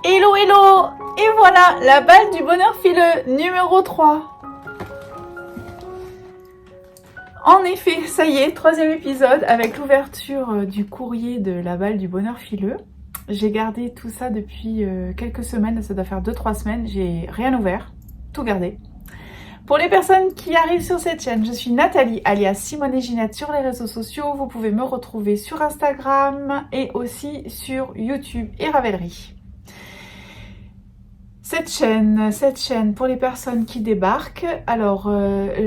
Hello hello. Et voilà, la balle du bonheur fileux numéro 3. En effet, ça y est, 3e épisode avec l'ouverture du courrier de la balle du bonheur fileux. J'ai gardé tout ça depuis quelques semaines, ça doit faire 2-3 semaines, j'ai rien ouvert, tout gardé. Pour les personnes qui arrivent sur cette chaîne, je suis Nathalie, alias Simone et Ginette sur les réseaux sociaux. Vous pouvez me retrouver sur Instagram et aussi sur YouTube et Ravelry. Cette chaîne pour les personnes qui débarquent, alors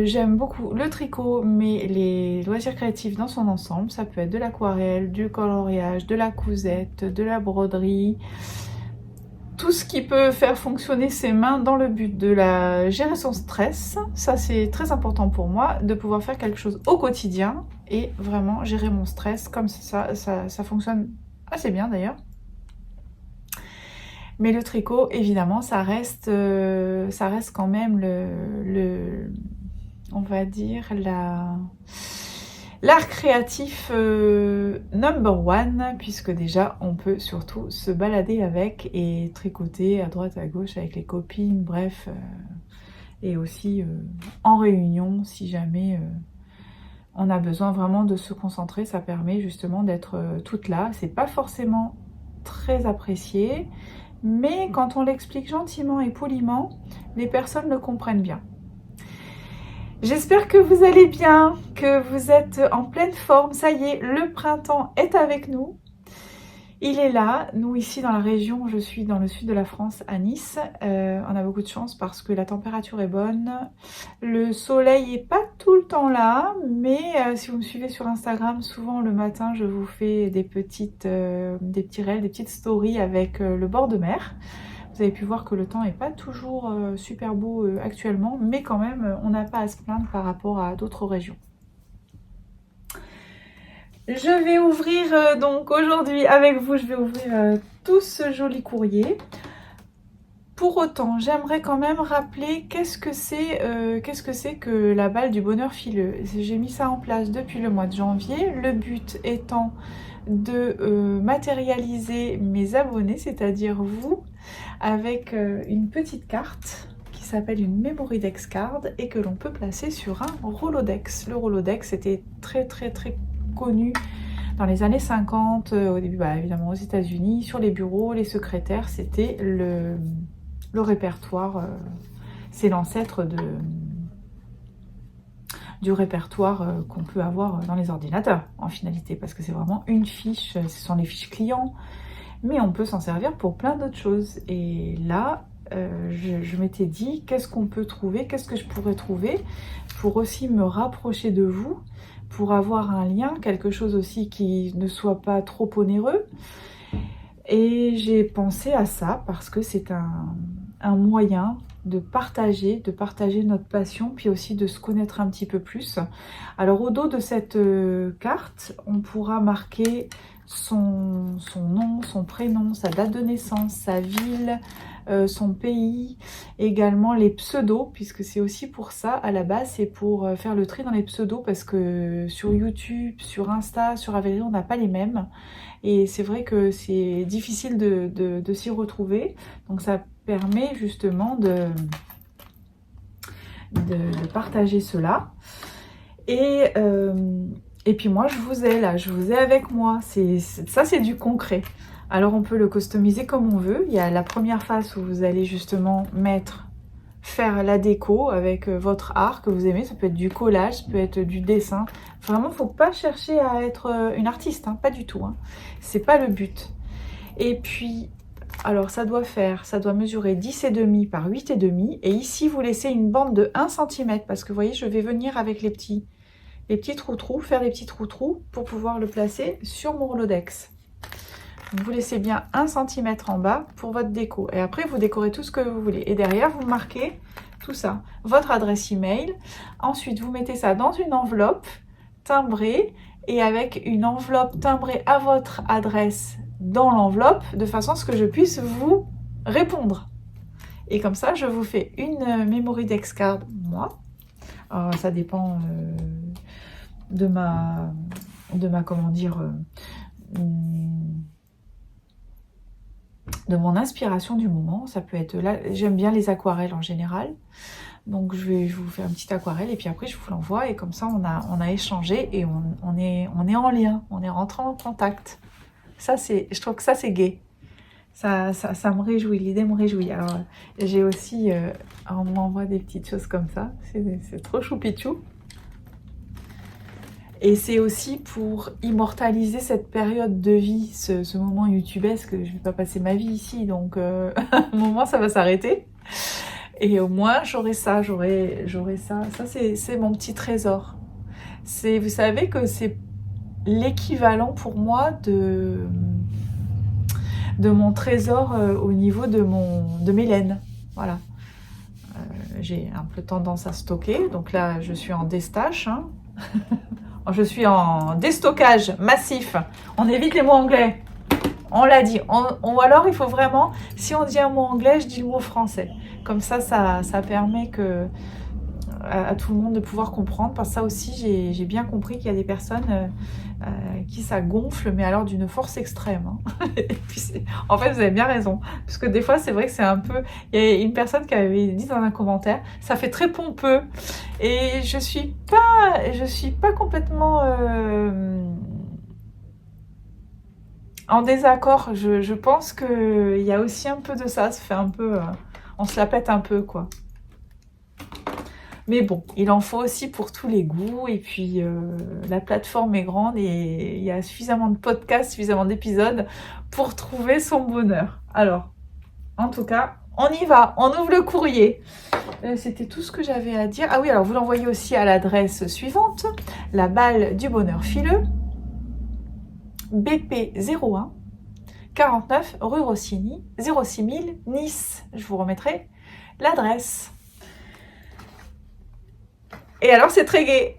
j'aime beaucoup le tricot, mais les loisirs créatifs dans son ensemble, ça peut être de l'aquarelle, du coloriage, de la cousette, de la broderie, tout ce qui peut faire fonctionner ses mains dans le but de gérer son stress. Ça c'est très important pour moi, de pouvoir faire quelque chose au quotidien et vraiment gérer mon stress comme ça fonctionne assez bien d'ailleurs. Mais le tricot, évidemment, ça reste quand même on va dire, l'art créatif number one, puisque déjà, on peut surtout se balader avec et tricoter à droite, à gauche avec les copines, bref, et aussi en réunion, si jamais on a besoin vraiment de se concentrer, ça permet justement d'être toute là. C'est pas forcément très apprécié, mais quand on l'explique gentiment et poliment, les personnes le comprennent bien. J'espère que vous allez bien, que vous êtes en pleine forme. Ça y est, le printemps est avec nous. Il est là. Nous, ici dans la région, je suis dans le sud de la France, à Nice. On a beaucoup de chance parce que la température est bonne. Le soleil n'est pas tout le temps là, mais si vous me suivez sur Instagram, souvent le matin, je vous fais des petits reels, des petites stories avec le bord de mer. Vous avez pu voir que le temps n'est pas toujours super beau actuellement, mais quand même, on n'a pas à se plaindre par rapport à d'autres régions. Je vais ouvrir donc aujourd'hui avec vous, je vais ouvrir tout ce joli courrier. Pour autant, j'aimerais quand même rappeler qu'est-ce que c'est que la balle du bonheur fileux. J'ai mis ça en place depuis le mois de janvier. Le but étant de matérialiser mes abonnés, c'est-à-dire vous, avec une petite carte qui s'appelle une Memory Dex Card et que l'on peut placer sur un Rolodex. Le Rolodex était très connu dans les années 50, au début évidemment aux États-Unis, sur les bureaux, les secrétaires, c'était le répertoire, c'est l'ancêtre du répertoire qu'on peut avoir dans les ordinateurs en finalité, parce que c'est vraiment une fiche, ce sont les fiches clients, mais on peut s'en servir pour plein d'autres choses. Et là, je m'étais dit, qu'est-ce qu'on peut trouver, qu'est-ce que je pourrais trouver pour aussi me rapprocher de vous, pour avoir un lien, quelque chose aussi qui ne soit pas trop onéreux. Et j'ai pensé à ça parce que c'est un moyen de partager notre passion, puis aussi de se connaître un petit peu plus. Alors au dos de cette carte, on pourra marquer son nom, son prénom, sa date de naissance, sa ville, son pays, également les pseudos, puisque c'est aussi pour ça, à la base, c'est pour faire le tri dans les pseudos, parce que sur YouTube, sur Insta, sur Ravelry, on n'a pas les mêmes. Et c'est vrai que c'est difficile de s'y retrouver. Donc ça permet justement de partager cela. Et puis moi, je vous ai là, je vous ai avec moi. Ça, c'est du concret. Alors on peut le customiser comme on veut. Il y a la première phase où vous allez justement faire la déco avec votre art que vous aimez. Ça peut être du collage, ça peut être du dessin. Vraiment, faut pas chercher à être une artiste, hein, pas du tout. Hein. C'est pas le but. Et puis, alors ça doit mesurer 10,5 par 8,5. Et ici, vous laissez une bande de 1 cm parce que vous voyez, je vais venir avec les petits trous-trous, faire des petits trous-trous pour pouvoir le placer sur mon Rolodex. Vous laissez bien 1 cm en bas pour votre déco. Et après, vous décorez tout ce que vous voulez. Et derrière, vous marquez tout ça. Votre adresse email. Ensuite, vous mettez ça dans une enveloppe timbrée et avec une enveloppe timbrée à votre adresse dans l'enveloppe de façon à ce que je puisse vous répondre. Et comme ça, je vous fais une Memory Dex Card, moi. Alors, ça dépend de ma comment dire... de mon inspiration du moment. Ça peut être là, j'aime bien les aquarelles en général. Donc je vous fais un petit aquarelle et puis après je vous l'envoie et comme ça on a échangé et on est en lien, on est rentré en contact. Ça je trouve que ça c'est gai. Ça me réjouit, l'idée me réjouit. Alors j'ai aussi, on m'envoie des petites choses comme ça, c'est trop choupichou. Et c'est aussi pour immortaliser cette période de vie, ce moment youtubesque. Je ne vais pas passer ma vie ici, donc à un moment ça va s'arrêter. Et au moins j'aurai ça, j'aurai ça. Ça c'est mon petit trésor. Vous savez que c'est l'équivalent pour moi de mon trésor au niveau de mes laines. Voilà. J'ai un peu tendance à stocker, donc là je suis en destache. Hein. Je suis en déstockage massif. On évite les mots anglais. On l'a dit. Ou alors, il faut vraiment, si on dit un mot anglais, je dis le mot français. Comme ça permet à tout le monde de pouvoir comprendre. Parce que ça aussi, j'ai bien compris qu'il y a des personnes qui ça gonfle, mais alors d'une force extrême. Hein. Et puis en fait, vous avez bien raison. Parce que des fois, c'est vrai que c'est un peu... Il y a une personne qui avait dit dans un commentaire, ça fait très pompeux. Et je suis pas complètement en désaccord. Je pense qu'il y a aussi un peu de ça. Ça fait un peu... on se la pète un peu, quoi. Mais bon, il en faut aussi pour tous les goûts. Et puis, la plateforme est grande et il y a suffisamment de podcasts, suffisamment d'épisodes pour trouver son bonheur. Alors, en tout cas, on y va. On ouvre le courrier. C'était tout ce que j'avais à dire. Ah oui, alors vous l'envoyez aussi à l'adresse suivante. La balle du bonheur fileux. BP 01 49 rue Rossini 06000 Nice. Je vous remettrai l'adresse. Et alors, c'est très gai.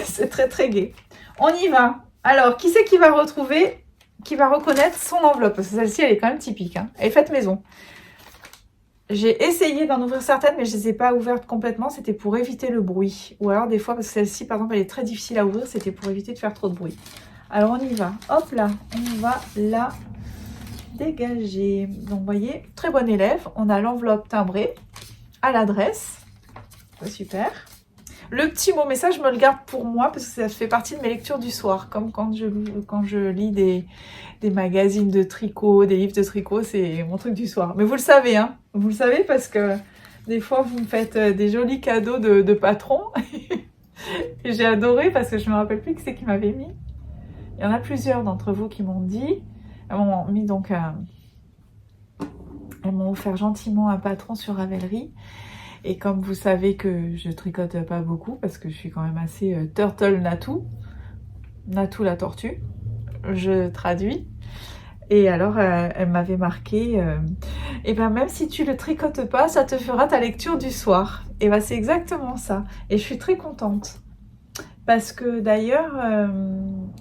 C'est très, très gai. On y va. Alors, qui c'est qui va retrouver, qui va reconnaître son enveloppe? Parce que celle-ci, elle est quand même typique. Hein. Elle est faite maison. J'ai essayé d'en ouvrir certaines, mais je ne les ai pas ouvertes complètement. C'était pour éviter le bruit. Ou alors, des fois, parce que celle-ci, par exemple, elle est très difficile à ouvrir. C'était pour éviter de faire trop de bruit. Alors, on y va. Hop là. On va la dégager. Donc, vous voyez, très bon élève. On a l'enveloppe timbrée à l'adresse. Super. Le petit mot, mais ça, je me le garde pour moi parce que ça fait partie de mes lectures du soir. Comme quand je lis des magazines de tricot, des livres de tricot, c'est mon truc du soir. Mais vous le savez, hein. Vous le savez parce que des fois, vous me faites des jolis cadeaux de patrons. Et j'ai adoré parce que je me rappelle plus qui c'est qui m'avait mis. Il y en a plusieurs d'entre vous qui m'ont dit. Elles m'ont mis donc elles m'ont offert gentiment un patron sur Ravelry. Et comme vous savez que je tricote pas beaucoup, parce que je suis quand même assez turtle Natou, Natou la tortue, je traduis. Et alors, elle m'avait marqué, et ben même si tu le tricotes pas, ça te fera ta lecture du soir. Et ben c'est exactement ça. Et je suis très contente. Parce que d'ailleurs,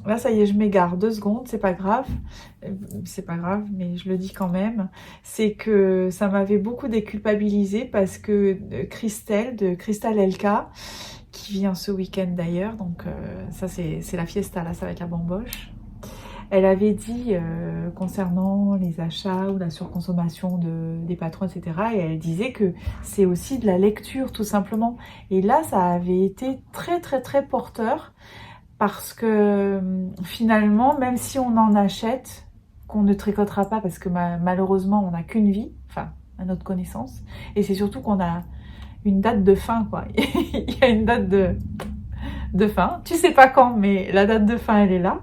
là ça y est, je m'égare 2 secondes, c'est pas grave, mais je le dis quand même, c'est que ça m'avait beaucoup déculpabilisée parce que Christelle, de Crystal LK, qui vient ce week-end d'ailleurs, donc ça c'est la fiesta, là ça va être la bamboche. Elle avait dit concernant les achats ou la surconsommation des patrons, etc. Et elle disait que c'est aussi de la lecture, tout simplement. Et là, ça avait été très, très, très porteur parce que finalement, même si on en achète, qu'on ne tricotera pas parce que malheureusement, on n'a qu'une vie, enfin, à notre connaissance. Et c'est surtout qu'on a une date de fin, quoi. Il y a une date de fin. Tu sais pas quand, mais la date de fin, elle est là.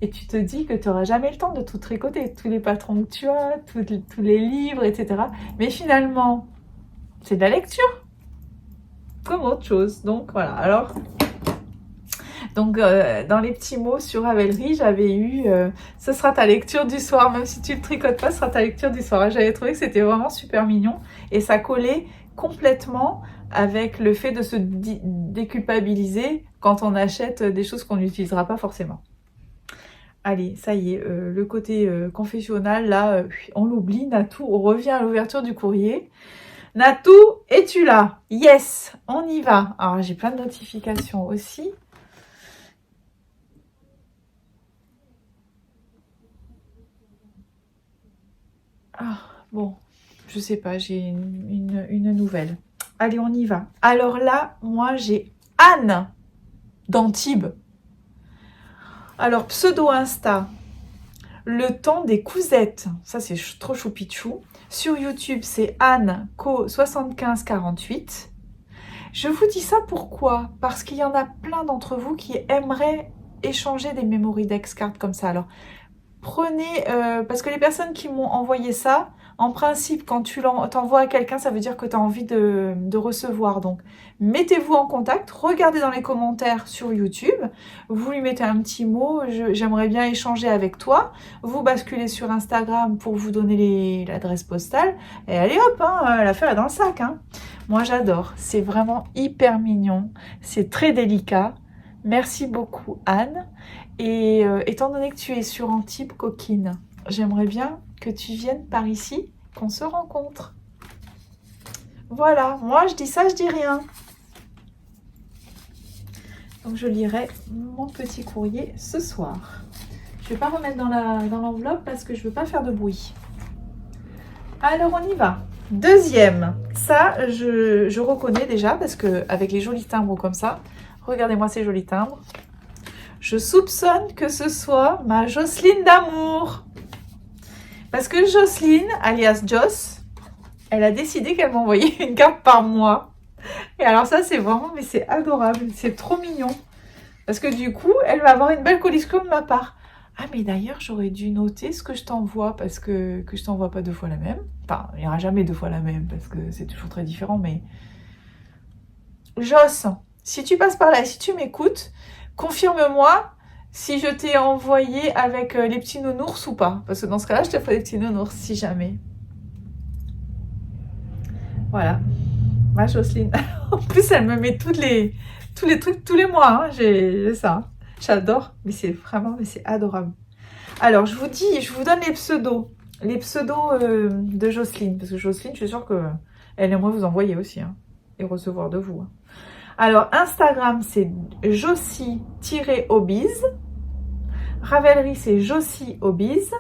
Et tu te dis que tu n'auras jamais le temps de tout tricoter, tous les patrons que tu as, tous les livres, etc. Mais finalement, c'est de la lecture, comme autre chose. Donc voilà, alors... Donc dans les petits mots sur Ravelry, j'avais eu ce sera ta lecture du soir, même si tu ne le tricotes pas, ce sera ta lecture du soir. J'avais trouvé que c'était vraiment super mignon et ça collait complètement avec le fait de se déculpabiliser quand on achète des choses qu'on n'utilisera pas forcément. Allez, ça y est, le côté confessionnal, là, on l'oublie. Natou, on revient à l'ouverture du courrier. Natou, es-tu là? Yes, on y va. Alors, j'ai plein de notifications aussi. Ah, bon, je sais pas, j'ai une nouvelle. Allez, on y va. Alors là, moi, j'ai Anne d'Antibes. Alors, pseudo Insta, le temps des cousettes. Ça, c'est trop choupichou. Sur YouTube, c'est Anne Co 7548. Je vous dis ça pourquoi? Parce qu'il y en a plein d'entre vous qui aimeraient échanger des memory dex cards comme ça. Alors, prenez, parce que les personnes qui m'ont envoyé ça, en principe, quand tu t'envoies à quelqu'un, ça veut dire que tu as envie de recevoir. Donc, mettez-vous en contact, regardez dans les commentaires sur YouTube, vous lui mettez un petit mot, j'aimerais bien échanger avec toi, vous basculez sur Instagram pour vous donner l'adresse postale, et allez hop, hein, l'affaire est dans le sac. Hein. Moi, j'adore, c'est vraiment hyper mignon, c'est très délicat. Merci beaucoup, Anne. Et étant donné que tu es sur Antibes, coquine, j'aimerais bien que tu viennes par ici, qu'on se rencontre. Voilà, moi je dis ça, je dis rien. Donc je lirai mon petit courrier ce soir. Je ne vais pas remettre dans l'enveloppe parce que je ne veux pas faire de bruit. Alors on y va. Deuxième, ça je reconnais déjà parce que avec les jolis timbres comme ça, regardez-moi ces jolis timbres. Je soupçonne que ce soit ma Jocelyne d'amour. Parce que Jocelyne, alias Joss, elle a décidé qu'elle m'envoyait une carte par mois. Et alors ça, c'est vraiment, mais c'est adorable. C'est trop mignon. Parce que du coup, elle va avoir une belle collection de ma part. Ah, mais d'ailleurs, j'aurais dû noter ce que je t'envoie parce que je t'envoie pas deux fois la même. Enfin, il n'y aura jamais deux fois la même parce que c'est toujours très différent. Mais Joss, si tu passes par là et si tu m'écoutes, confirme-moi si je t'ai envoyé avec les petits nounours ou pas. Parce que dans ce cas-là, je te ferai des petits nounours si jamais. Voilà. Ma Jocelyne. En plus, elle me met tous les trucs tous les mois. Hein. J'ai ça. J'adore. Mais c'est vraiment, mais c'est adorable. Alors, je vous donne les pseudos. Les pseudos de Jocelyne. Parce que Jocelyne, je suis sûre qu'elle aimerait vous envoyer aussi. Hein, et recevoir de vous. Hein. Alors, Instagram, c'est Jocy-Obise. Ravelry, c'est Jocy-Obise.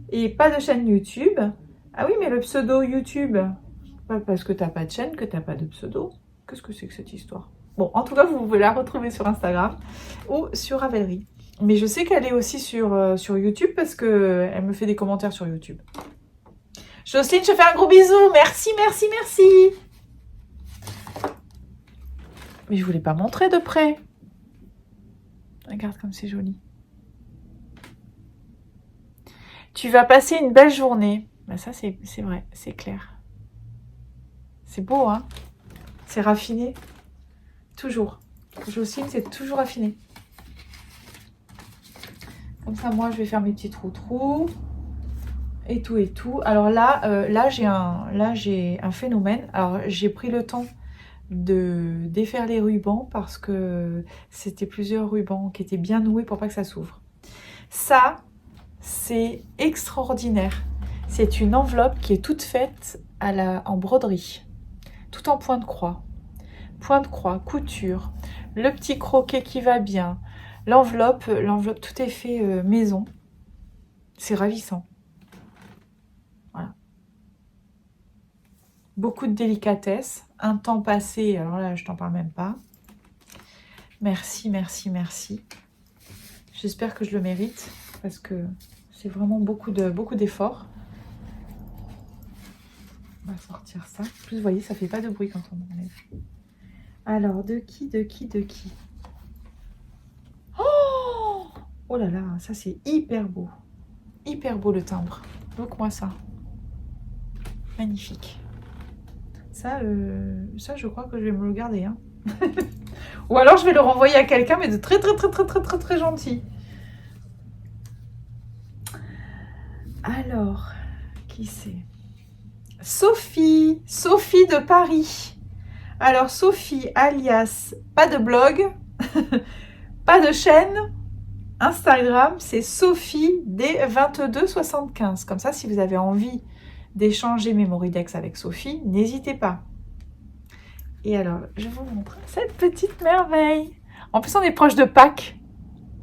Et pas de chaîne YouTube. Ah oui, mais le pseudo YouTube, pas parce que t'as pas de chaîne que t'as pas de pseudo. Qu'est-ce que c'est que cette histoire? Bon, en tout cas, vous pouvez la retrouver sur Instagram ou sur Ravelry. Mais je sais qu'elle est aussi sur YouTube parce qu'elle me fait des commentaires sur YouTube. Jocelyne, je te fais un gros bisou. Merci, merci, merci. Mais je voulais pas montrer de près. Regarde comme c'est joli. Tu vas passer une belle journée. Ben ça, c'est vrai, c'est clair. C'est beau, hein? C'est raffiné. Toujours. Jocelyne, c'est toujours raffiné. Comme ça, moi, je vais faire mes petits trous-trous. Et tout, et tout. Alors là j'ai un phénomène. Alors, j'ai pris le temps de défaire les rubans parce que c'était plusieurs rubans qui étaient bien noués pour pas que ça s'ouvre. Ça, c'est extraordinaire. C'est une enveloppe qui est toute faite en broderie. Tout en point de croix. Point de croix, couture, le petit croquet qui va bien, l'enveloppe, tout est fait maison. C'est ravissant. Voilà. Beaucoup de délicatesse, un temps passé, alors là, je t'en parle même pas. Merci, merci, merci. J'espère que je le mérite parce que c'est vraiment beaucoup d'efforts. On va sortir ça. En plus, vous voyez, ça fait pas de bruit quand on enlève. Alors, de qui Oh là là, ça c'est hyper beau. Hyper beau le timbre. Look-moi ça. Magnifique. Ça, je crois que je vais me le garder. Hein. Ou alors je vais le renvoyer à quelqu'un, mais de très gentil. Alors, qui c'est? Sophie. Sophie de Paris. Alors, Sophie, alias, pas de blog, pas de chaîne, Instagram, c'est Sophie D2275. Comme ça, si vous avez envie d'échanger Memorydex avec Sophie, n'hésitez pas. Et alors, je vous montre cette petite merveille. En plus, on est proche de Pâques.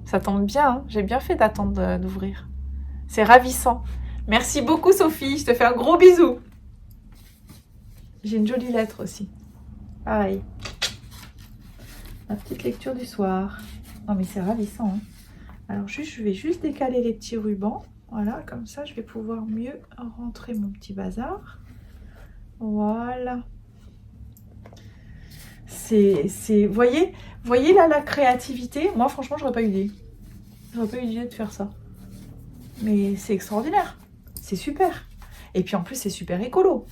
Ça tombe bien, hein. J'ai bien fait d'attendre d'ouvrir. C'est ravissant. Merci beaucoup Sophie, je te fais un gros bisou. J'ai une jolie lettre aussi. Pareil. La petite lecture du soir. Non mais c'est ravissant. Hein. Alors je vais juste décaler les petits rubans. Voilà, comme ça je vais pouvoir mieux rentrer mon petit bazar. Voilà. Voyez là la créativité. Moi franchement j'aurais pas eu l'idée. J'aurais pas eu l'idée de faire ça. Mais c'est extraordinaire. C'est super. Et puis en plus c'est super écolo.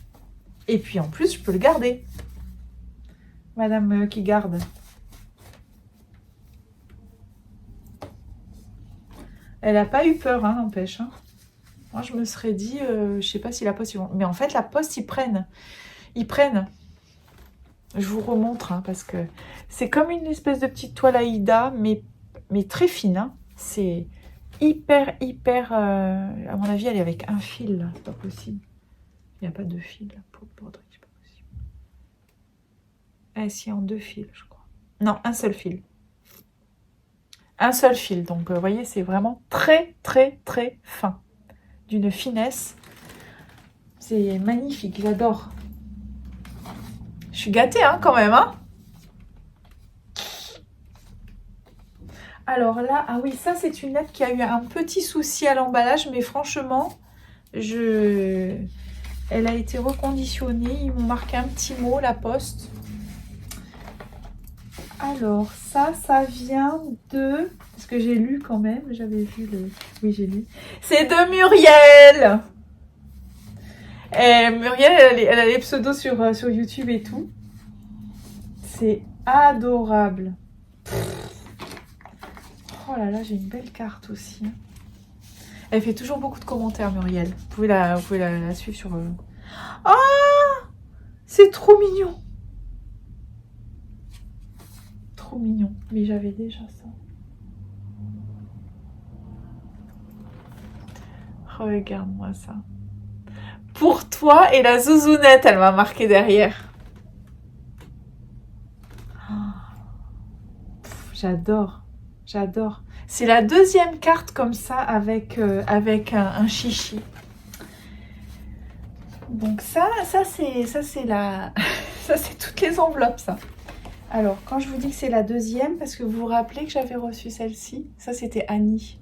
Et puis en plus je peux le garder. Madame qui garde. Elle n'a pas eu peur, hein, n'empêche. Hein. Moi, je me serais dit, je sais pas si la poste... Mais en fait, la poste, ils prennent. Ils prennent. Je vous remontre, hein, parce que c'est comme une espèce de petite toile Aïda, mais très fine. Hein. C'est hyper... à mon avis, elle est avec un fil, là. C'est pas possible. Il n'y a pas de fil, là, pour le broderie. C'est pas possible. Ah, si, en 2 fils, je crois. Non, un seul fil. Un seul fil, donc vous voyez, c'est vraiment très fin, d'une finesse. C'est magnifique, j'adore. Je suis gâtée, hein, quand même, hein. Alors là, ah oui, ça c'est une lettre qui a eu un petit souci à l'emballage, mais franchement, elle a été reconditionnée. Ils m'ont marqué un petit mot, la poste. Alors, ça vient de... Parce que j'ai lu quand même, j'avais vu le... Oui, j'ai lu. C'est de Muriel. Et Muriel, elle a les pseudos sur YouTube et tout. C'est adorable. Oh là là, j'ai une belle carte aussi. Elle fait toujours beaucoup de commentaires, Muriel. Vous pouvez la suivre sur... Ah, c'est trop mignon. Trop mignon, mais j'avais déjà ça. Regarde-moi ça. Pour toi et la zouzounette, elle m'a marqué derrière. Oh, j'adore, j'adore. C'est la deuxième carte comme ça avec un chichi. Donc ça c'est la, ça c'est toutes les enveloppes ça. Alors, quand je vous dis que c'est la deuxième, parce que vous vous rappelez que j'avais reçu celle-ci, ça c'était Annie.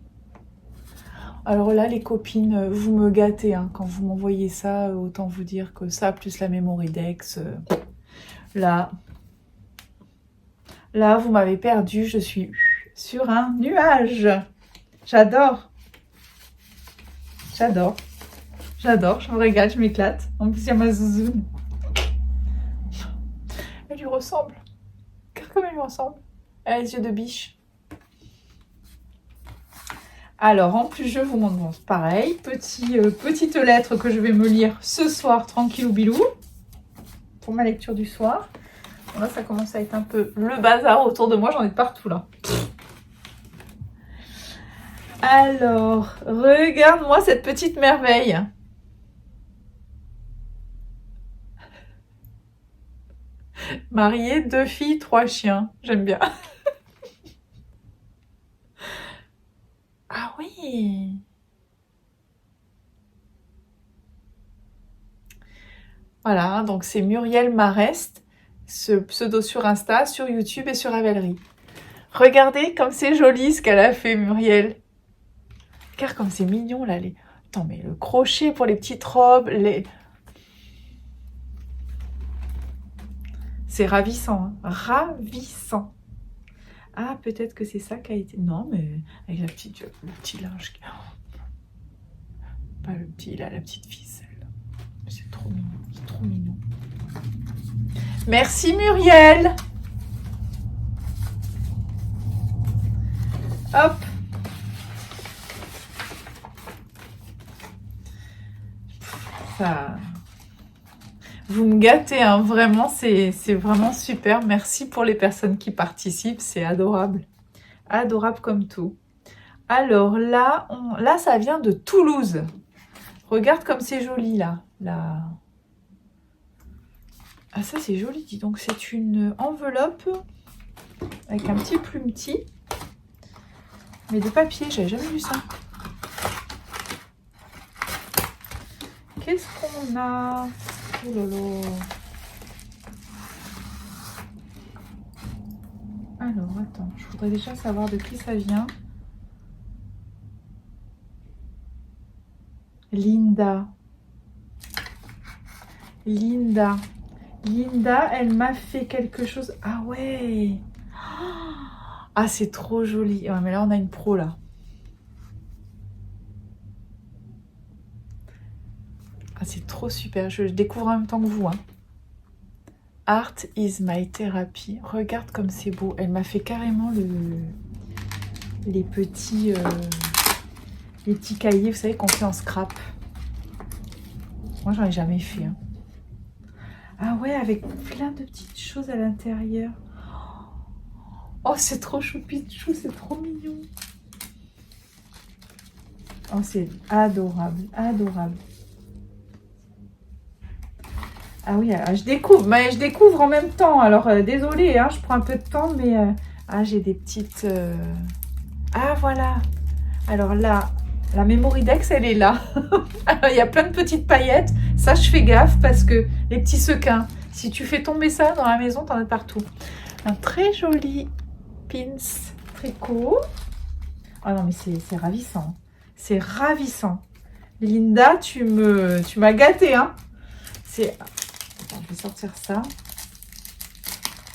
Alors là, les copines, vous me gâtez, hein, quand vous m'envoyez ça, autant vous dire que ça, plus la Mémoridex, là, vous m'avez perdu, je suis sur un nuage. J'adore. J'adore. J'adore, je me régale, je m'éclate. En plus, il y a ma zouzoune. Elle lui ressemble. Comme elle lui ressemble. Elle a les yeux de biche. Alors, en plus, je vous montre pareil. Petite lettre que je vais me lire ce soir, tranquillou bilou. Pour ma lecture du soir. Bon, là, ça commence à être un peu le bazar autour de moi. J'en ai partout, là. Alors, regarde-moi cette petite merveille. Mariée, 2 filles, 3 chiens. J'aime bien. Ah oui. Voilà, donc c'est Muriel Marest, ce pseudo sur Insta, sur YouTube et sur Ravelry. Regardez comme c'est joli ce qu'elle a fait, Muriel. Regarde comme c'est mignon là. Attends, mais le crochet pour les petites robes, c'est ravissant, hein. Ravissant. Ah, peut-être que c'est ça qui a été... Non, mais avec le petit linge. Pas le petit, là, la petite ficelle. C'est trop mignon, c'est trop mignon. Merci Muriel. Hop. Ça... Vous me gâtez, hein, vraiment, c'est vraiment super. Merci pour les personnes qui participent, c'est adorable. Adorable comme tout. Alors là, ça vient de Toulouse. Regarde comme c'est joli là. Ah ça c'est joli, dis donc. C'est une enveloppe avec un petit plumetis. Mais de papier, j'avais jamais vu ça. Qu'est-ce qu'on a? Oh là là. Alors, attends, je voudrais déjà savoir de qui ça vient. Linda. Linda. Linda, elle m'a fait quelque chose. Ah ouais. Ah, c'est trop joli. Ouais, mais là, on a une pro, là. Ah, c'est trop super. Je découvre en même temps que vous. Hein. Art is my therapy. Regarde comme c'est beau. Elle m'a fait carrément les petits cahiers, vous savez, qu'on fait en scrap. Moi, j'en ai jamais fait. Hein. Ah ouais, avec plein de petites choses à l'intérieur. Oh, c'est trop choupichou, c'est trop mignon. Oh, c'est adorable, adorable. Ah oui, je découvre, mais je découvre en même temps. Alors, désolée, hein, je prends un peu de temps, mais... ah, j'ai des petites... Ah, voilà. Alors là, la Mémoridex, elle est là. Alors, il y a plein de petites paillettes. Ça, je fais gaffe parce que les petits sequins, si tu fais tomber ça dans la maison, t'en as partout. Un très joli pins tricot. Ah non, mais c'est ravissant. C'est ravissant. Linda, tu m'as gâtée, hein. C'est... Attends, je vais sortir ça.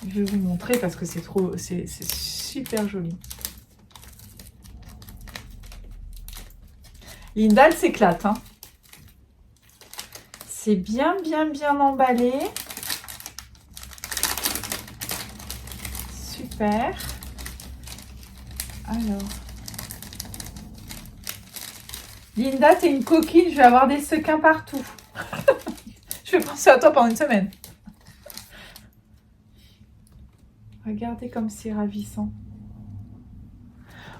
Je vais vous montrer parce que c'est trop... C'est super joli. Linda, elle s'éclate, hein. C'est bien emballé. Super. Alors... Linda, t'es une coquine, je vais avoir des sequins partout. Je vais penser à toi pendant une semaine. Regardez comme c'est ravissant.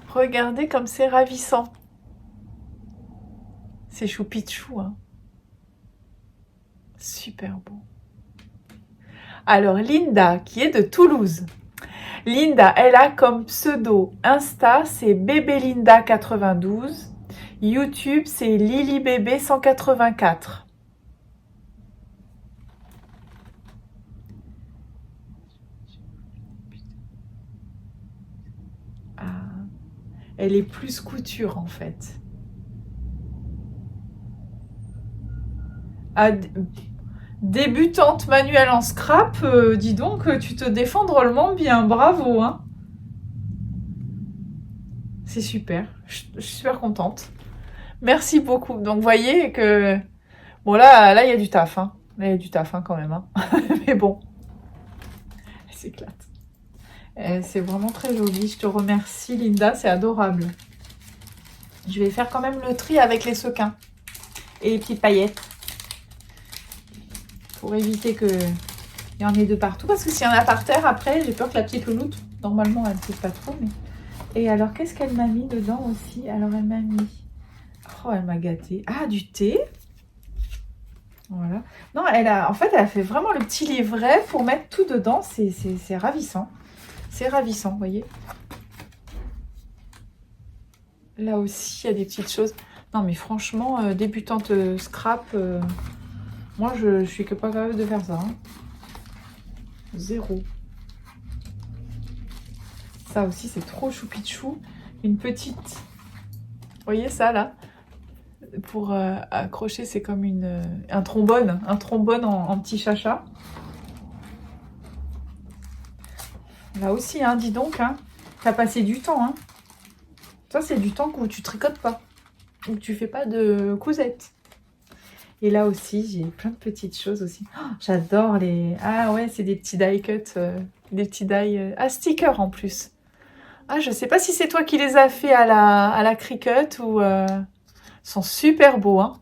Regardez comme c'est ravissant. C'est choupichou, hein. Super beau. Alors, Linda, qui est de Toulouse. Linda, elle a comme pseudo Insta, c'est BébéLinda92. YouTube, c'est LilyBébé184. Ah, elle est plus couture, en fait. Ah, débutante manuelle en scrap, dis donc, tu te défends drôlement bien, bravo, hein. C'est super, je suis super contente. Merci beaucoup. Donc, vous voyez que... Bon, là, il y a du taf, hein. Là, il y a du taf, hein, quand même, hein. Mais bon, elle s'éclate. C'est vraiment très joli. Je te remercie, Linda, c'est adorable. Je vais faire quand même le tri avec les sequins et les petites paillettes. Pour éviter qu'il y en ait de partout. Parce que s'il y en a par terre, après, j'ai peur que la petite louloute, normalement, elle ne sait pas trop. Mais... Et alors, qu'est-ce qu'elle m'a mis dedans aussi? Alors, elle m'a mis... Oh, elle m'a gâtée. Ah, du thé. Voilà. Non, en fait, elle a fait vraiment le petit livret pour mettre tout dedans. C'est ravissant. C'est ravissant, vous voyez. Là aussi, il y a des petites choses. Non, mais franchement, débutante scrap, moi, je suis que pas capable de faire ça. Hein. Zéro. Ça aussi, c'est trop choupichou. Une petite... Vous voyez ça, là? Pour accrocher, c'est comme un trombone. Un trombone en petit chacha. Là aussi, hein, dis donc, hein. T'as passé du temps, hein. Ça, c'est du temps où tu tricotes pas. Où tu fais pas de cousettes. Et là aussi, j'ai plein de petites choses aussi. Oh, j'adore les... Ah ouais, c'est des petits die cut. Des petits die... Ah, stickers en plus. Ah, je sais pas si c'est toi qui les as fait à la Cricut ou... Ils sont super beaux, hein.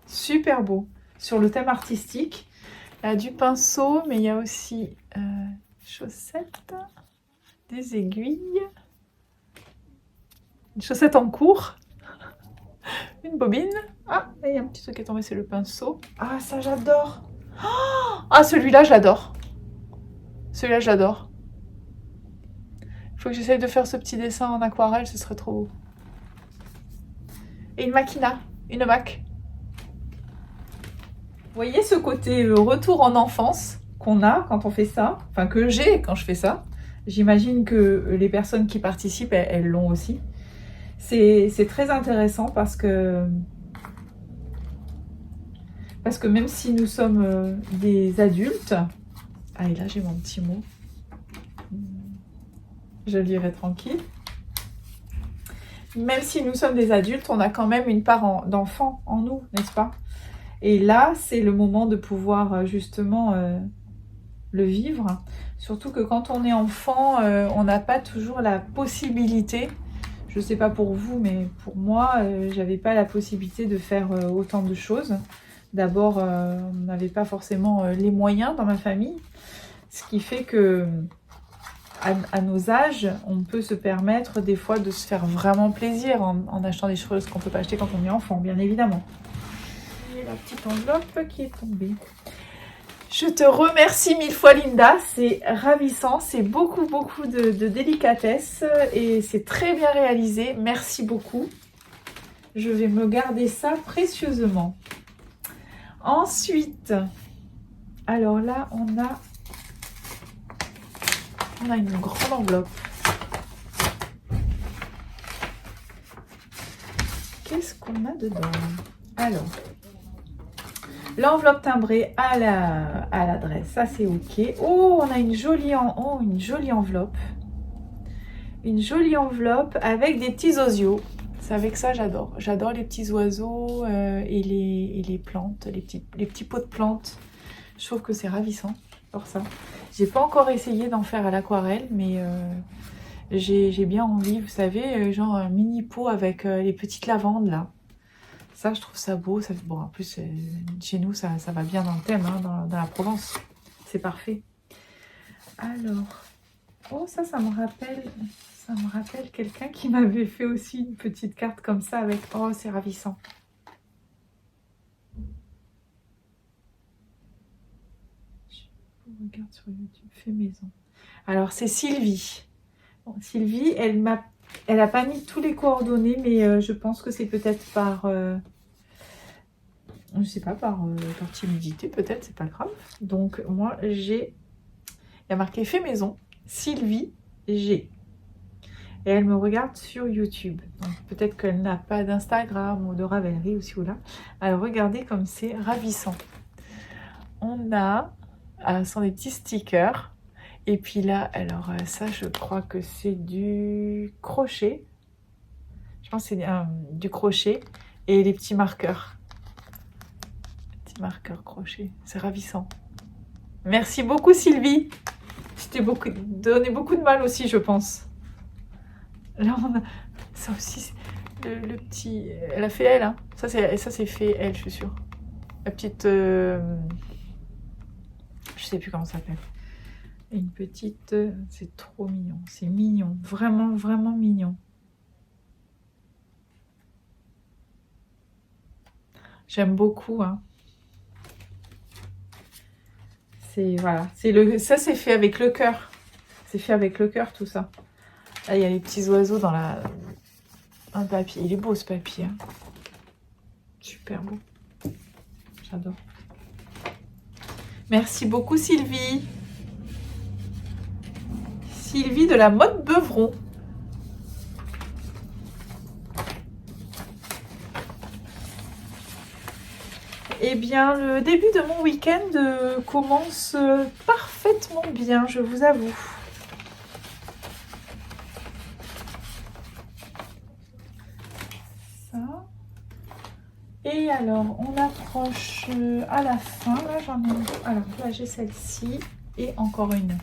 Super beaux. Sur le thème artistique. Il y a du pinceau, mais il y a aussi chaussettes, des aiguilles, une chaussette en cours, une bobine. Ah, et il y a un petit truc qui est tombé, c'est le pinceau. Ah, ça, j'adore. Ah, celui-là, je l'adore. Celui-là, je l'adore. Il faut que j'essaye de faire ce petit dessin en aquarelle, ce serait trop beau. Et une maquina, une Mac. voyez ce côté retour en enfance qu'on a quand on fait ça, enfin que j'ai quand je fais ça. J'imagine que les personnes qui participent, elles l'ont aussi. C'est très intéressant parce que même si nous sommes des adultes, ah et là j'ai mon petit mot, je lirai tranquille. Même si nous sommes des adultes, on a quand même une part d'enfant en nous, n'est-ce pas? Et là, c'est le moment de pouvoir justement le vivre. Surtout que quand on est enfant, on n'a pas toujours la possibilité, je ne sais pas pour vous, mais pour moi, j'avais pas la possibilité de faire autant de choses. D'abord, on n'avait pas forcément les moyens dans ma famille, ce qui fait que à nos âges, on peut se permettre des fois de se faire vraiment plaisir en achetant des choses qu'on ne peut pas acheter quand on est enfant, bien évidemment. Et la petite enveloppe qui est tombée. Je te remercie mille fois Linda, c'est ravissant, c'est beaucoup de délicatesse et c'est très bien réalisé, merci beaucoup. Je vais me garder ça précieusement. Ensuite, alors là on a une grande enveloppe. Qu'est-ce qu'on a dedans? Alors, l'enveloppe timbrée à l'adresse, ça c'est ok. Oh, on a une jolie enveloppe. Une jolie enveloppe avec des petits osios. C'est avec ça j'adore. J'adore les petits oiseaux et les plantes, les petits pots de plantes. Je trouve que c'est ravissant. J'adore ça. J'ai pas encore essayé d'en faire à l'aquarelle, mais j'ai bien envie, vous savez, genre un mini pot avec les petites lavandes là. Ça, je trouve ça beau. Ça, bon, en plus, chez nous, ça va bien dans le thème, hein, dans la Provence. C'est parfait. Alors, oh, ça me rappelle quelqu'un qui m'avait fait aussi une petite carte comme ça avec... Oh, c'est ravissant. Je regarde sur YouTube, fait maison. Alors, c'est Sylvie. Bon, Sylvie, elle a pas mis tous les coordonnées, mais je pense que c'est peut-être par... je sais pas, par timidité, peut-être, c'est pas grave. Donc, moi, il y a marqué fait maison, Sylvie G. Et elle me regarde sur YouTube. Donc, peut-être qu'elle n'a pas d'Instagram ou de Ravelry aussi ou là. Alors, regardez comme c'est ravissant. On a... ce sont des petits stickers. Et puis là, alors ça, je crois que c'est du crochet. Je pense que c'est du crochet. Et les petits marqueurs. Petits marqueurs crochet. C'est ravissant. Merci beaucoup, Sylvie. Tu t'es donné beaucoup de mal aussi, je pense. Là, on a... Ça aussi, le petit... Elle a fait elle, hein. Ça, c'est fait elle, je suis sûre. La petite... Je sais plus comment ça s'appelle. Une petite... C'est trop mignon. C'est mignon. Vraiment, vraiment mignon. J'aime beaucoup, hein. Voilà. Ça, c'est fait avec le cœur. C'est fait avec le cœur, tout ça. Là, il y a les petits oiseaux dans le papier. Il est beau, ce papier. Hein. Super beau. J'adore. Merci beaucoup, Sylvie. Sylvie de la mode Beuvron. Eh bien, le début de mon week-end commence parfaitement bien, je vous avoue. Ça. Et alors, on approche à la fin. Là, j'en ai... Alors, là, j'ai celle-ci et encore une.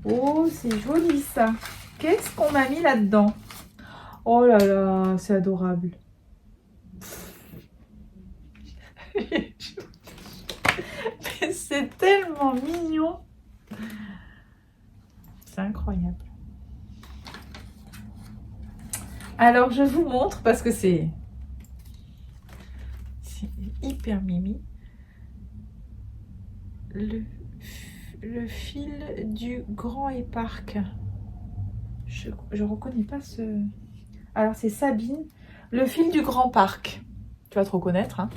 Oh, c'est joli ça. Qu'est-ce qu'on a mis là-dedans? Oh là là, c'est adorable. Mais c'est tellement mignon. C'est incroyable. Alors, je vous montre parce que c'est hyper mimi. Le fil du grand épargne. Je reconnais pas ce... Alors, c'est Sabine. Le fil du grand parc. Tu vas te reconnaître, hein.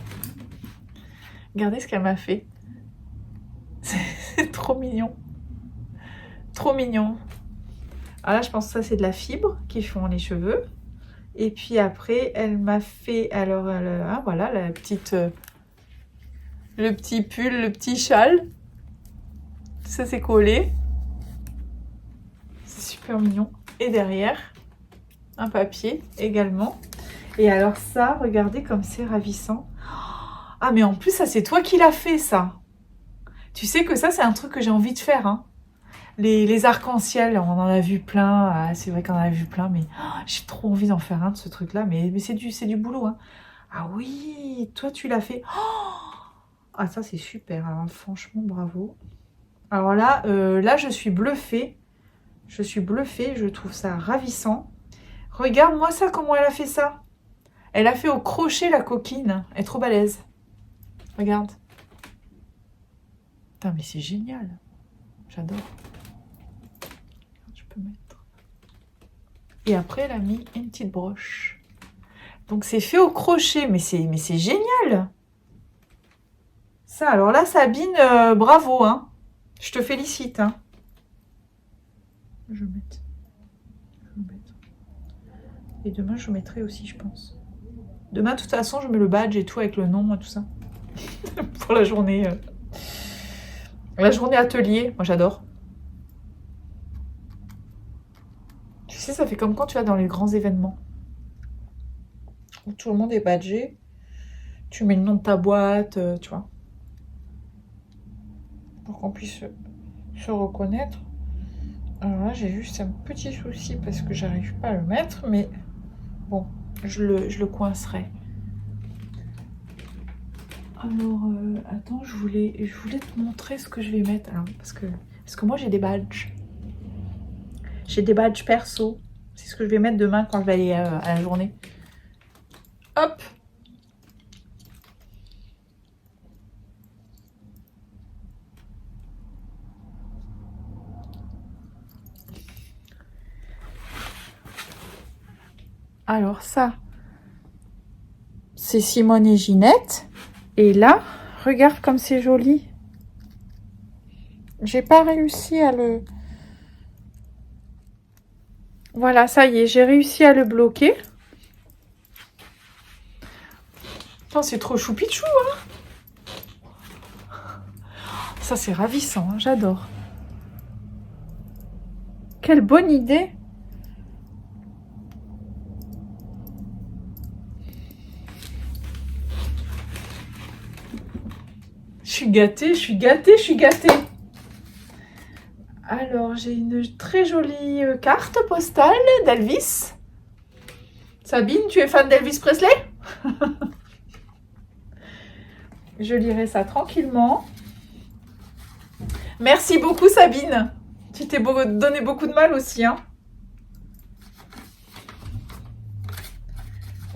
Regardez ce qu'elle m'a fait. C'est trop mignon. Trop mignon. Alors là, je pense que ça, c'est de la fibre qui font les cheveux. Et puis après, elle m'a fait, alors, hein, voilà, la petite, le petit pull, le petit châle. Ça, c'est collé. C'est super mignon. Et derrière, un papier également. Et alors ça, regardez comme c'est ravissant. Ah, mais en plus, ça, c'est toi qui l'as fait, ça. Tu sais que ça, c'est un truc que j'ai envie de faire, hein. Les arcs-en-ciel, on en a vu plein. Ah, c'est vrai qu'on en a vu plein, mais j'ai trop envie d'en faire un de ce truc-là. Mais c'est du boulot, hein. Ah oui, toi, tu l'as fait. Ah, ça, c'est super. Alors, franchement, bravo. Alors là, je suis bluffée. Je suis bluffée. Je trouve ça ravissant. Regarde-moi ça, comment elle a fait ça. Elle a fait au crochet la coquine. Elle est trop balèze. Regarde. Putain, mais c'est génial. J'adore. Je peux mettre. Et après, elle a mis une petite broche. Donc, c'est fait au crochet. Mais c'est génial. Ça, alors là, Sabine, bravo, hein. Je te félicite, hein. Je vais mettre. Et demain, je mettrai aussi, je pense. Demain, de toute façon, je mets le badge et tout avec le nom et tout ça. Pour la journée. La journée atelier. Moi, j'adore. Tu sais, ça fait comme quand tu vas dans les grands événements. Où tout le monde est badgé. Tu mets le nom de ta boîte, tu vois. Pour qu'on puisse se reconnaître. Alors là, j'ai juste un petit souci parce que j'arrive pas à le mettre, mais bon, je le coincerai. Alors, attends, je voulais te montrer ce que je vais mettre. Alors, parce que moi, j'ai des badges. J'ai des badges perso. C'est ce que je vais mettre demain quand je vais aller à la journée. Hop! Alors ça, c'est Simone et Ginette. Et là, regarde comme c'est joli. J'ai pas réussi à le... Voilà, ça y est, j'ai réussi à le bloquer. Putain, c'est trop choupichou, hein. Ça, c'est ravissant, hein, j'adore. Quelle bonne idée. Je suis gâtée, je suis gâtée, je suis gâtée. Alors, j'ai une très jolie carte postale d'Elvis. Sabine, tu es fan d'Elvis Presley? Je lirai ça tranquillement. Merci beaucoup, Sabine. Tu t'es donné beaucoup de mal aussi, hein.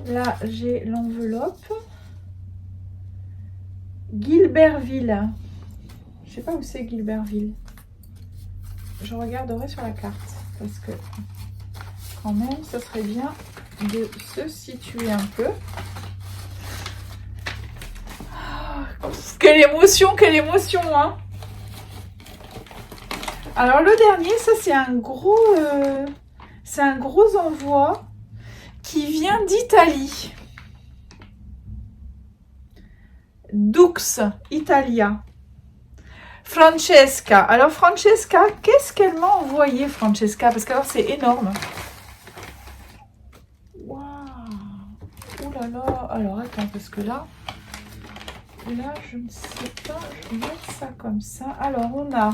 Là, j'ai l'enveloppe. Gilbertville. Je sais pas où c'est Gilbertville. Je regarderai sur la carte parce que quand même, ça serait bien de se situer un peu. Oh, quelle émotion, hein. Alors le dernier, ça c'est un gros envoi qui vient d'Italie. Dux Italia. Francesca. Alors Francesca, qu'est-ce qu'elle m'a envoyé, Francesca? Parce que alors c'est énorme. Waouh. Ouh là là. Alors attends, parce que là, je ne sais pas. Je vais mettre ça comme ça. Alors on a.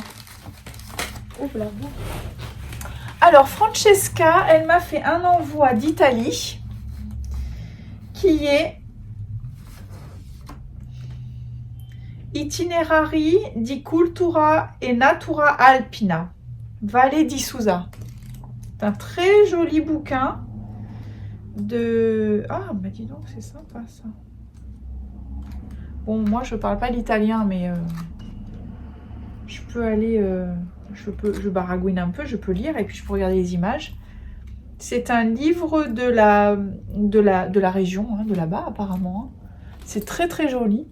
Ouvre la boucle. Alors Francesca, elle m'a fait un envoi d'Italie qui est Itinerari di Cultura e Natura Alpina, Vallée di Susa. C'est un très joli bouquin de... Ah, bah dis donc, c'est sympa ça. Bon, moi je parle pas l'italien, mais je peux aller... je baragouine un peu, je peux lire et puis je peux regarder les images. C'est un livre de la région, hein, de là-bas apparemment. C'est très très joli.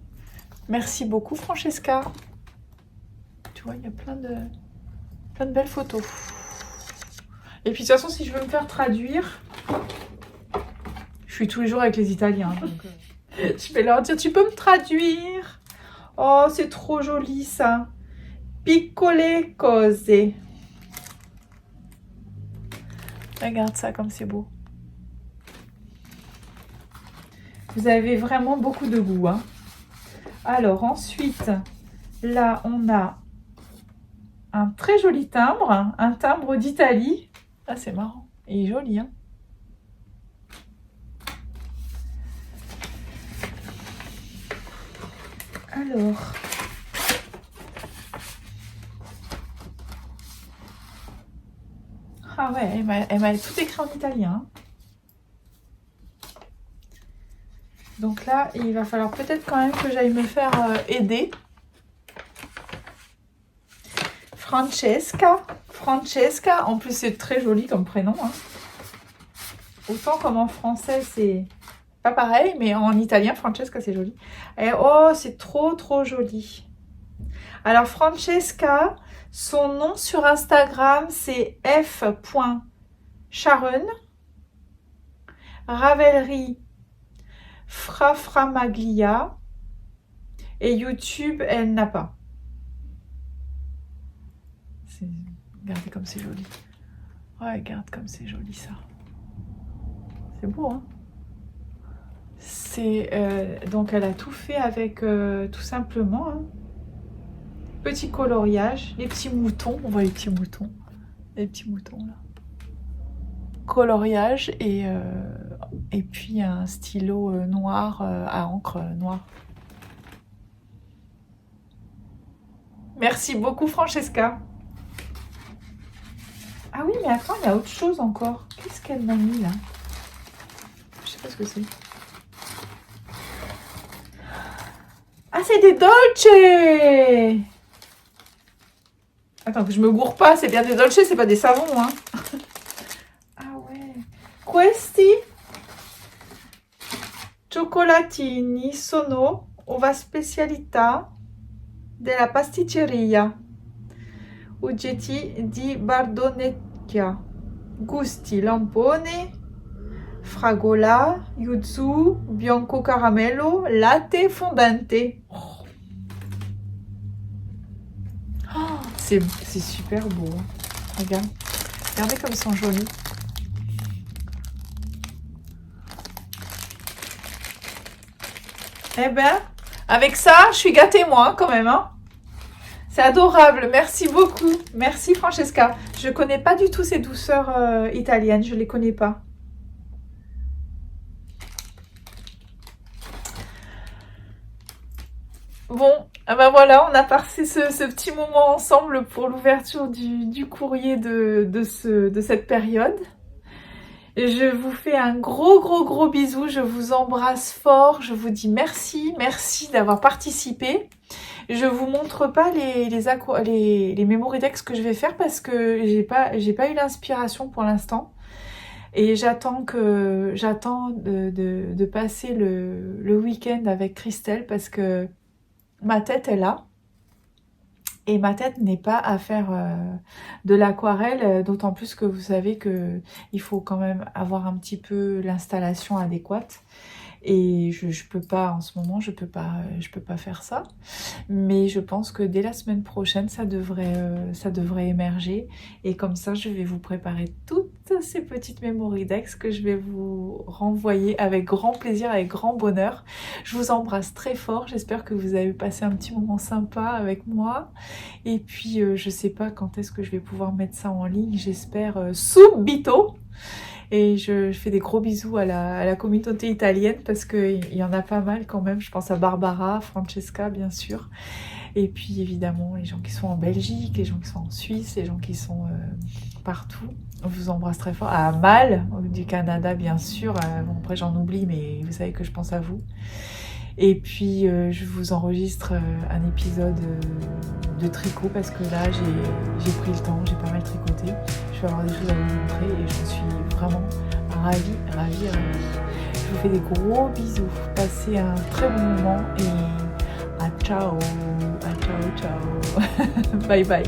Merci beaucoup Francesca. Tu vois, il y a plein de belles photos. Et puis de toute façon, si je veux me faire traduire, je suis tous les jours avec les Italiens. Donc, je vais leur dire, tu peux me traduire? Oh, c'est trop joli ça. Piccole cose. Regarde ça comme c'est beau. Vous avez vraiment beaucoup de goût, hein. Alors ensuite, là on a un très joli timbre, hein, un timbre d'Italie. Ah c'est marrant, il est joli, hein. Alors, ah ouais, elle m'a tout écrit en italien. Donc là, il va falloir peut-être quand même que j'aille me faire aider. Francesca. Francesca, en plus c'est très joli comme prénom, hein. Autant comme en français c'est pas pareil, mais en italien Francesca c'est joli. Et oh, c'est trop trop joli. Alors Francesca, son nom sur Instagram c'est f.sharon. Ravelry Fraframaglia. Et YouTube, elle n'a pas. Regardez comme c'est joli. Ouais, regarde comme c'est joli ça. C'est beau, hein. C'est donc elle a tout fait avec tout simplement, hein, petit coloriage, les petits moutons, on voit les petits moutons là. Coloriage et puis un stylo noir à encre noire. Merci beaucoup Francesca. Ah oui, mais attends, il y a autre chose encore. Qu'est-ce qu'elle m'a mis là? Je sais pas ce que c'est. Ah, c'est des dolces! Attends, que je me gourre pas, c'est bien des dolces, c'est pas des savons, hein. Ah ouais. Questi cioccolatini sono una specialità della pasticceria Uggetti di Bardonecchia. Gusti lampone, fragola, yuzu, bianco caramello, latte fondante. Oh. Oh, c'est super beau. Regarde. Regardez comme ils sont jolis. Eh ben, avec ça, je suis gâtée moi quand même, hein. C'est adorable, merci beaucoup. Merci Francesca. Je connais pas du tout ces douceurs italiennes, je les connais pas. Bon, ah ben voilà, on a passé ce petit moment ensemble pour l'ouverture du courrier de cette période. Je vous fais un gros bisou, je vous embrasse fort, je vous dis merci d'avoir participé. Je vous montre pas les memory decks que je vais faire parce que j'ai pas eu l'inspiration pour l'instant. Et j'attends de passer le week-end avec Christelle parce que ma tête est là. Et ma tête n'est pas à faire de l'aquarelle, d'autant plus que vous savez qu'il faut quand même avoir un petit peu l'installation adéquate. Et je peux pas, en ce moment, je peux pas faire ça. Mais je pense que dès la semaine prochaine, ça devrait émerger. Et comme ça, je vais vous préparer toutes ces petites memory decks que je vais vous renvoyer avec grand plaisir, avec grand bonheur. Je vous embrasse très fort. J'espère que vous avez passé un petit moment sympa avec moi. Et puis, je sais pas quand est-ce que je vais pouvoir mettre ça en ligne. J'espère subito. Et je fais des gros bisous à la communauté italienne parce qu'il y en a pas mal quand même. Je pense à Barbara, Francesca bien sûr. Et puis évidemment les gens qui sont en Belgique, les gens qui sont en Suisse, les gens qui sont partout. Je vous embrasse très fort. À Amal du Canada bien sûr. Bon, après j'en oublie mais vous savez que je pense à vous. Et puis je vous enregistre un épisode de tricot parce que là j'ai pris le temps, j'ai pas mal tricoté. Je vais avoir des choses à vous montrer et j'en suis vraiment ravie. Je vous fais des gros bisous, passez un très bon moment et à ciao, bye bye.